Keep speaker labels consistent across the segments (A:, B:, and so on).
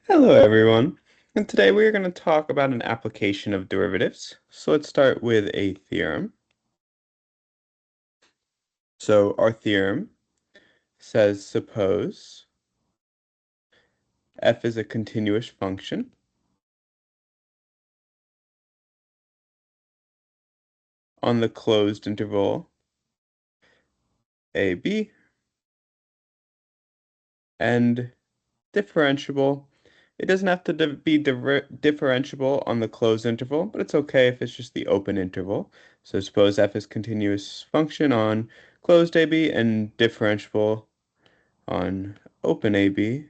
A: Hello everyone, and today we are going to talk about an application of derivatives. So let's start with a theorem. So our theorem says suppose f is a continuous function on the closed interval a, b, and differentiable. It doesn't have to be differentiable on the closed interval, but it's okay if it's just the open interval. So suppose f is continuous function on closed AB and differentiable on open AB.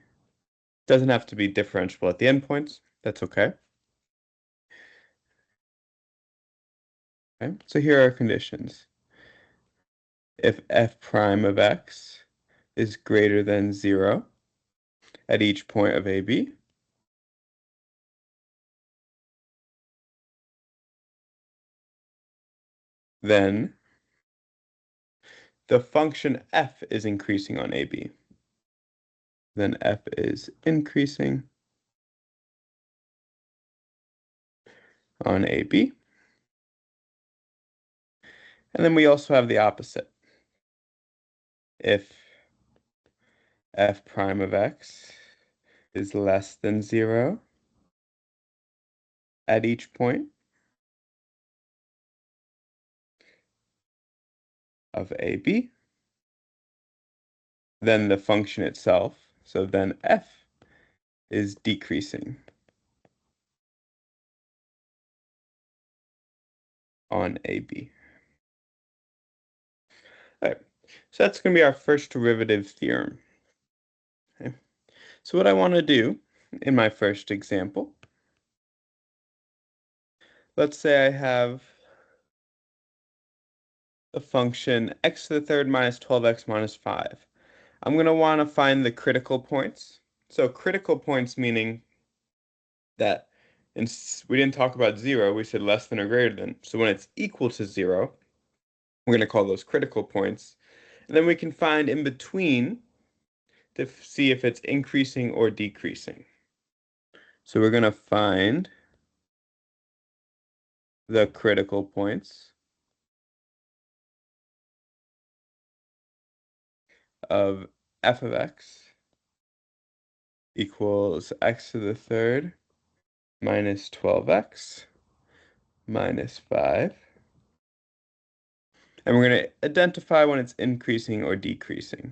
A: Doesn't have to be differentiable at the endpoints. That's okay. Okay. So here are our conditions. If f prime of x is greater than 0 at each point of AB, then the function f is increasing on AB. Then f is increasing on AB. And then we also have the opposite. If f prime of x is less than 0 at each point of AB, then the function itself, so then f is decreasing on AB. All right, so that's going to be our first derivative theorem. Okay. So what I want to do in my first example, let's say I have the function x to the third minus 12x minus 5. I'm going to want to find the critical points. So critical points meaning that we didn't talk about 0, we said less than or greater than. So when it's equal to 0, we're going to call those critical points. And then we can find in between to see if it's increasing or decreasing. So we're going to find the critical points of f of x equals x to the third minus 12x minus 5. And we're going to identify when it's increasing or decreasing.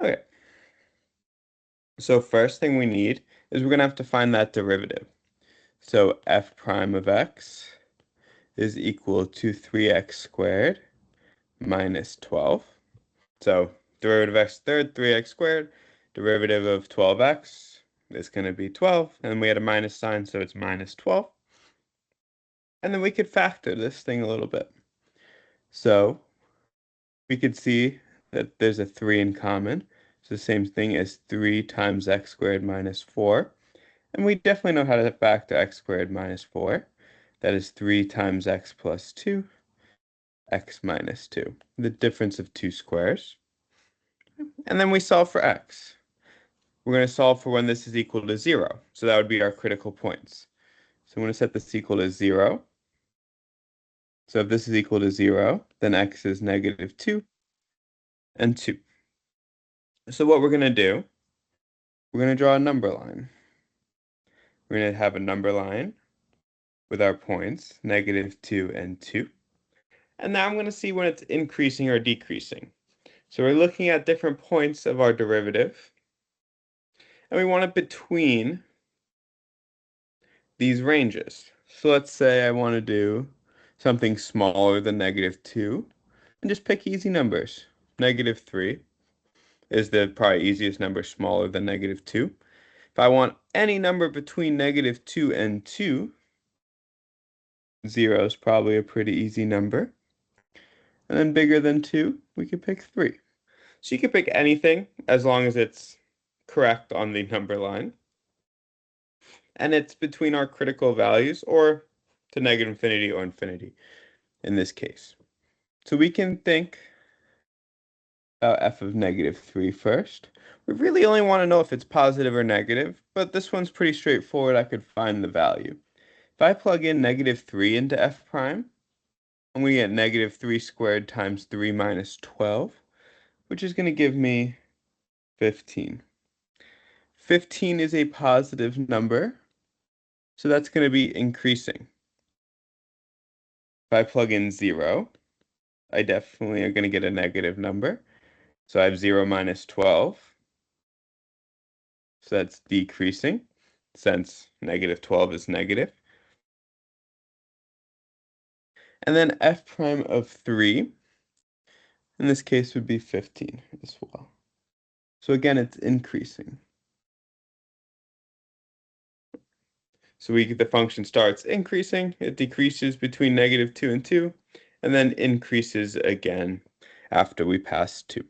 A: Okay. So first thing we need is we're going to have to find that derivative. So f prime of x is equal to 3x squared minus 12. So derivative of x third, 3x squared, derivative of 12x is going to be 12, and we had a minus sign, so it's minus 12. And then we could factor this thing a little bit. So we could see that there's a 3 in common. It's the same thing as 3 times x squared minus 4. And we definitely know how to factor x squared minus 4. That is 3 times x plus 2, x minus 2. The difference of two squares. And then we solve for x. We're going to solve for when this is equal to 0. So that would be our critical points. So I'm going to set this equal to 0. So if this is equal to 0, then x is negative 2 and 2. So what we're going to do, we're going to draw a number line. We're going to have a number line with our points, negative 2 and 2. And now I'm going to see when it's increasing or decreasing. So we're looking at different points of our derivative, and we want it between these ranges. So let's say I want to do something smaller than negative 2, and just pick easy numbers. Negative 3 is the probably easiest number smaller than negative 2. If I want any number between negative 2 and 2, 0 is probably a pretty easy number. And then bigger than 2, we could pick 3. So you could pick anything as long as it's correct on the number line. And it's between our critical values, or to negative infinity or infinity in this case. So we can think about f of -3 first. We really only want to know if it's positive or negative, but this one's pretty straightforward. I could find the value. If I plug in -3 into f prime, I'm going to get -3 squared times 3 minus 12, which is going to give me 15. 15 is a positive number, so that's going to be increasing. If I plug in 0, I definitely are going to get a negative number. So I have 0 minus 12. So that's decreasing, since -12 is negative. And then f prime of 3, in this case, would be 15 as well. So again, it's increasing. So the function starts increasing, it decreases between -2 and 2, and then increases again after we pass 2.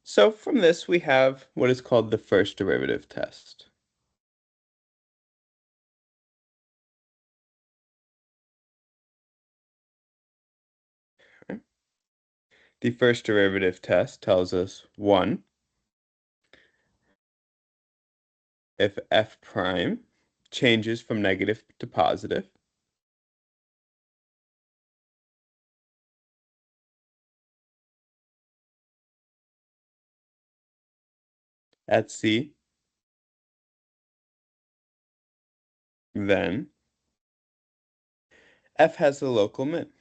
A: So from this, we have what is called the first derivative test. Okay. The first derivative test tells us, 1, if f prime changes from negative to positive, at c, then f has a local min.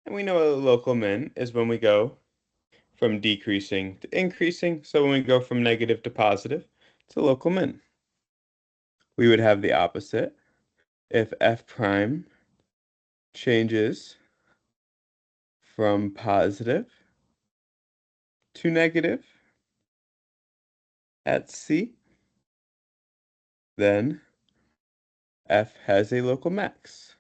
A: And we know a local min is when we go from decreasing to increasing. So when we go from negative to positive, it's a local min. We would have the opposite. If f prime changes from positive to negative at c, then f has a local max.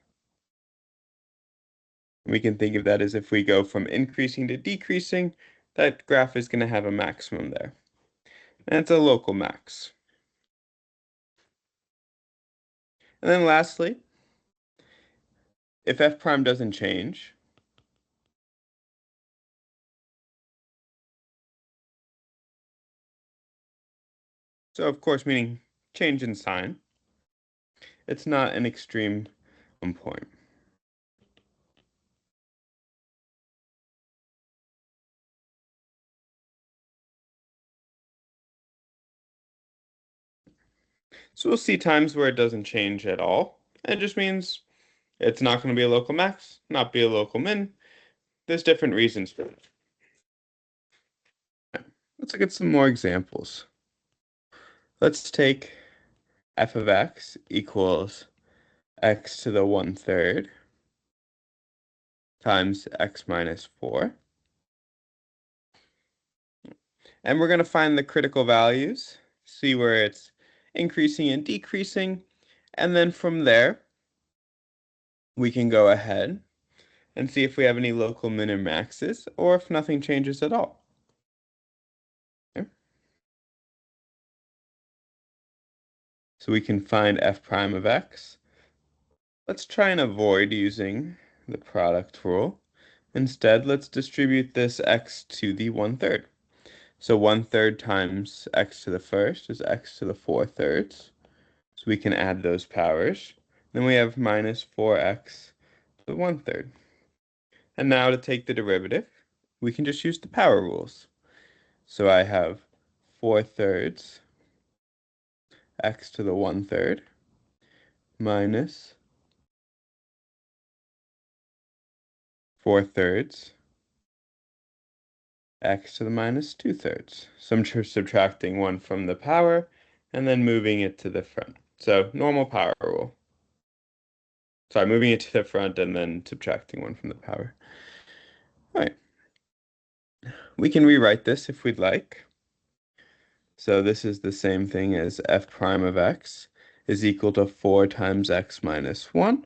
A: We can think of that as if we go from increasing to decreasing, that graph is going to have a maximum there. And it's a local max. And then lastly, if f prime doesn't change, so of course meaning change in sign, it's not an extreme point. So we'll see times where it doesn't change at all. It just means it's not going to be a local max, not be a local min. There's different reasons for it. Let's look at some more examples. Let's take f of x equals x to the 1/3 times x minus 4. And we're going to find the critical values, see where it's increasing and decreasing. And then from there, we can go ahead and see if we have any local min or maxes, or if nothing changes at all. Okay. So we can find f prime of x. Let's try and avoid using the product rule. Instead, let's distribute this x to the 1/3. So 1/3 times x to the first is x to the 4/3. So we can add those powers. Then we have minus 4x to the 1/3. And now to take the derivative, we can just use the power rules. So I have 4/3 x to the 1/3 minus 4/3 x to the minus 2/3. So I'm just subtracting 1 from the power and then moving it to the front. So normal power rule. Sorry, moving it to the front and then subtracting 1 from the power. All right. We can rewrite this if we'd like. So this is the same thing as f prime of x is equal to 4 times x minus 1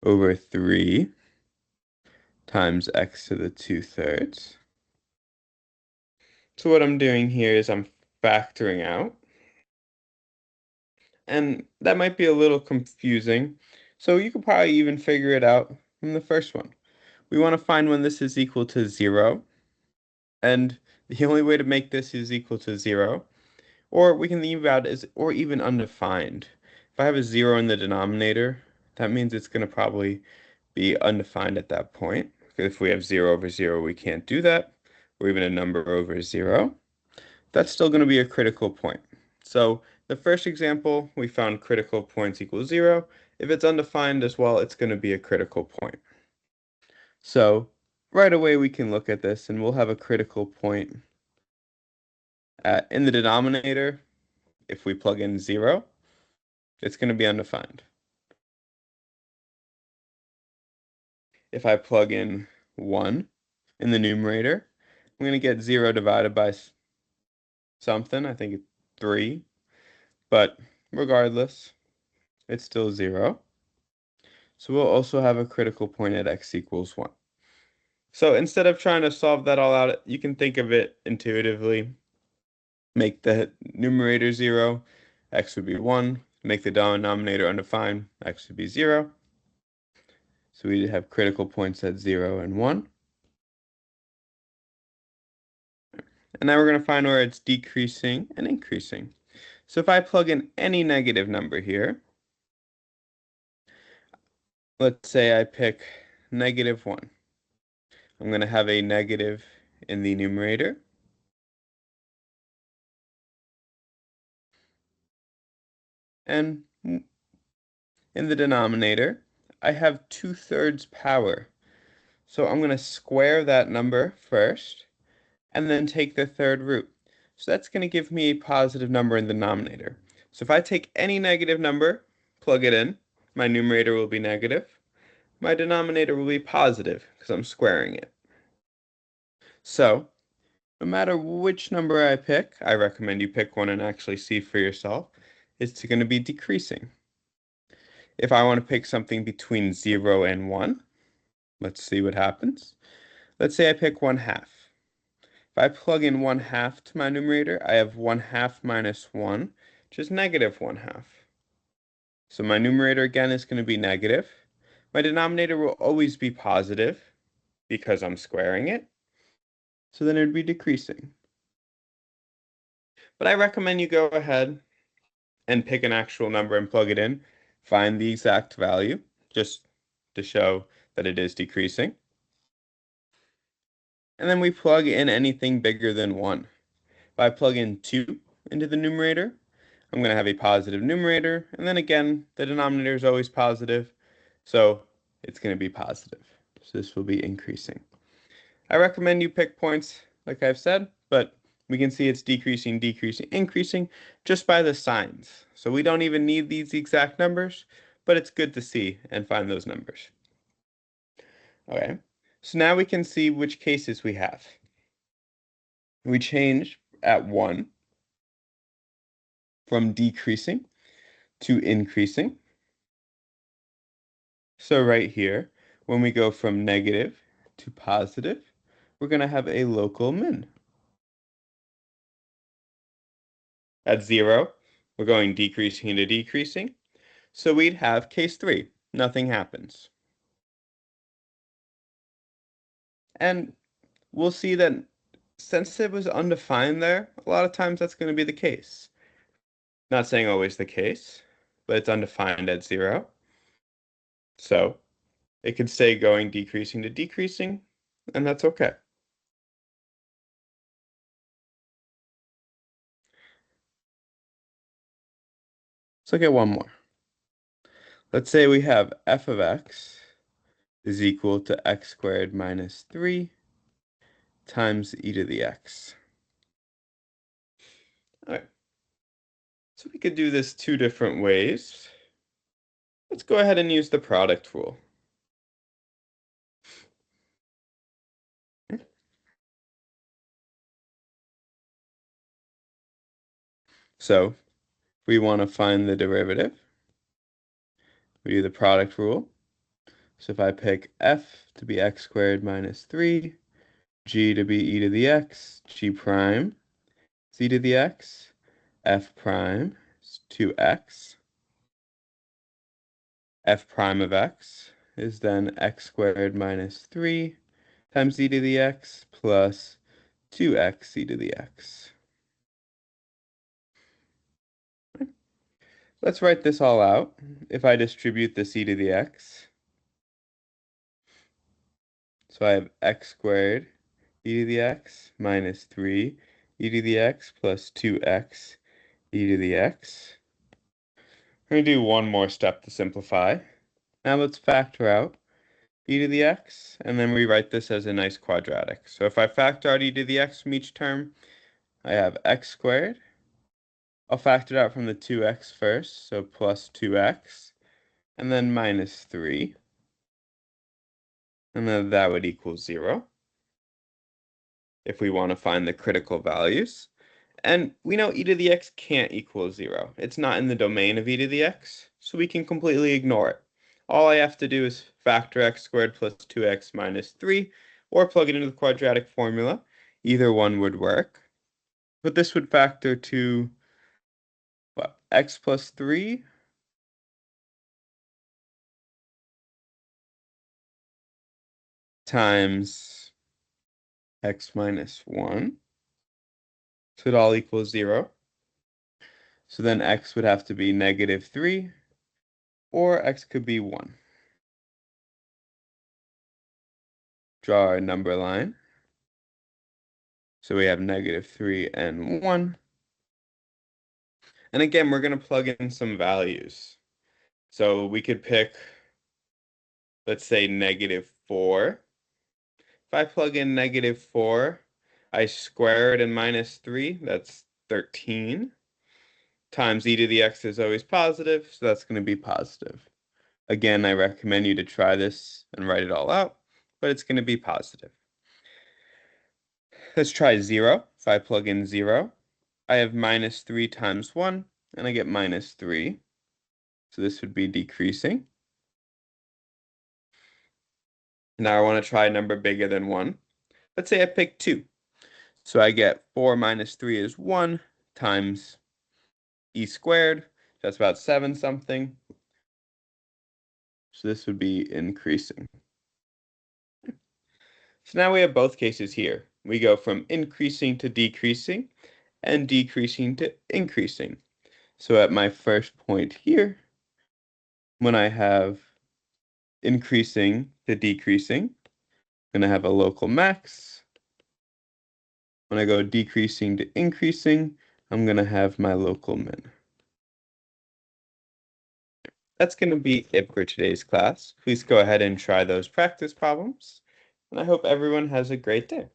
A: over 3 times x to the 2/3. So what I'm doing here is I'm factoring out. And that might be a little confusing. So you could probably even figure it out from the first one. We want to find when this is equal to 0. And the only way to make this is equal to 0, or we can leave out as, or even undefined. If I have a 0 in the denominator, that means it's going to probably be undefined at that point. If we have 0 over 0, we can't do that, or even a number over 0. That's still going to be a critical point. So the first example, we found critical points equal 0. If it's undefined as well, it's going to be a critical point. So right away we can look at this and we'll have a critical point in the denominator. If we plug in 0, it's going to be undefined. If I plug in 1 in the numerator, I'm going to get 0 divided by something. I think it's 3. But regardless, it's still 0. So we'll also have a critical point at x equals 1. So instead of trying to solve that all out, you can think of it intuitively. Make the numerator 0, x would be 1. Make the denominator undefined, x would be 0. So we have critical points at 0 and 1. And now we're going to find where it's decreasing and increasing. So if I plug in any negative number here, let's say I pick -1. I'm going to have a negative in the numerator. And in the denominator, I have 2/3 power. So I'm going to square that number first, and then take the third root. So that's going to give me a positive number in the denominator. So if I take any negative number, plug it in, my numerator will be negative. My denominator will be positive because I'm squaring it. So no matter which number I pick, I recommend you pick one and actually see for yourself, it's going to be decreasing. If I want to pick something between 0 and 1, let's see what happens. Let's say I pick 1/2. If I plug in 1/2 to my numerator, I have 1/2 minus 1, which is -1/2. So my numerator again is going to be negative. My denominator will always be positive because I'm squaring it. So then it would be decreasing. But I recommend you go ahead and pick an actual number and plug it in. Find the exact value just to show that it is decreasing. And then we plug in anything bigger than 1. If I plug in 2 into the numerator, I'm going to have a positive numerator. And then again, the denominator is always positive, so it's going to be positive. So this will be increasing. I recommend you pick points, like I've said, but we can see it's decreasing, decreasing, increasing just by the signs. So we don't even need these exact numbers, but it's good to see and find those numbers. Okay, so now we can see which cases we have. We change at 1 from decreasing to increasing. So right here, when we go from negative to positive, we're going to have a local min. At 0, we're going decreasing to decreasing. So we'd have case 3, nothing happens. And we'll see that since it was undefined there, a lot of times that's going to be the case. Not saying always the case, but it's undefined at 0. So it could stay going decreasing to decreasing, and that's okay. Let's look at one more. Let's say we have f of x is equal to x squared minus 3 times e to the x. All right. So we could do this two different ways. Let's go ahead and use the product rule. So we want to find the derivative. We do the product rule. So if I pick f to be x squared minus 3, g to be e to the x, g prime is e to the x, f prime is 2x, f prime of x is then x squared minus 3 times e to the x plus 2x e to the x. Let's write this all out. If I distribute this e to the x, so I have x squared e to the x minus 3 e to the x plus 2x e to the x. We're going to do one more step to simplify. Now let's factor out e to the x, and then rewrite this as a nice quadratic. So if I factor out e to the x from each term, I have x squared. I'll factor it out from the 2x first, so plus 2x, and then minus 3. And then that would equal 0 if we want to find the critical values. And we know e to the x can't equal 0. It's not in the domain of e to the x, so we can completely ignore it. All I have to do is factor x squared plus 2x minus 3, or plug it into the quadratic formula. Either one would work. But this would factor to what, x plus 3 times x minus 1. So it all equals 0. So then x would have to be negative 3, or x could be 1. Draw our number line. So we have negative 3 and 1. And again, we're going to plug in some values. So we could pick, let's say, negative 4. If I plug in negative 4, I square it and minus 3, that's 13. Times e to the x is always positive, so that's going to be positive. Again, I recommend you to try this and write it all out, but it's going to be positive. Let's try 0. If I plug in 0, I have minus 3 times 1, and I get minus 3. So this would be decreasing. Now I want to try a number bigger than 1. Let's say I pick 2. So I get 4 minus 3 is 1 times e squared. That's about 7 something. So this would be increasing. So now we have both cases here. We go from increasing to decreasing and decreasing to increasing. So at my first point here, when I have increasing to decreasing, I'm going to have a local max. When I go decreasing to increasing, I'm going to have my local min. That's going to be it for today's class. Please go ahead and try those practice problems. And I hope everyone has a great day.